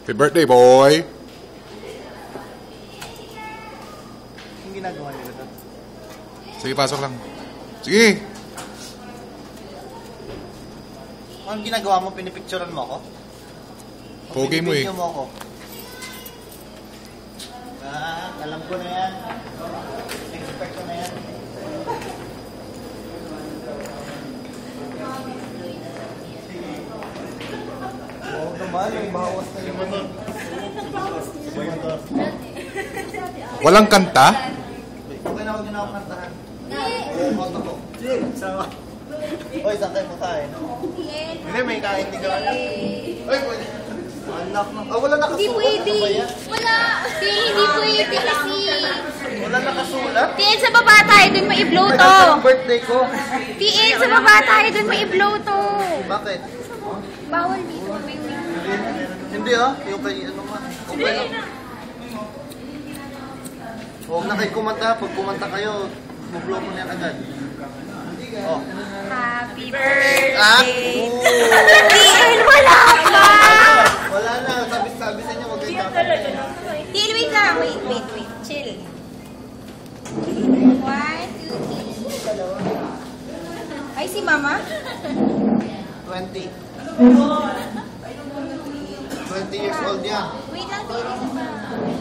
Happy birthday, boy! Yung ginagawa nila doon. Sige, pasok lang. Sige! Anong ginagawa mo? Pinipicturean mo ako? Pogi mo eh. Pinipicture mo ako? Alam ko na yan. Expect ko na yan. Oo naman, may bawas na yung motor. Walang kanta? Okay na, huwag na ako kantahan. Auto ko. Sama. Oy, saan kayo makain? Hindi, may kain din ka. Oy, pwede. Anak na. Wala nakasulat. Hindi pwede. Ano ba yan? Wala. Hindi pwede kasi. Wala nakasulat? Tiin sa baba tayo, dun may i-blow to. Kasi ang birthday ko. Tiin sa baba tayo, dun may i-blow to. Bakit? Bawal dito. May Hindi yung kay ano man. Okay lang. Huwag na kayo kumanta. Pag kumanta kayo, mag-blow mo na yan agad. Oh. Happy birthday. Oo. Tiin, wala pa. Wala na. Sabi sa inyo, huwag kayo tapos. Tiin, wait lang. Wait. Chill. 1, 2, 3. Ay, si mama? 20. 20 years old yan. Wait lang, Tiin.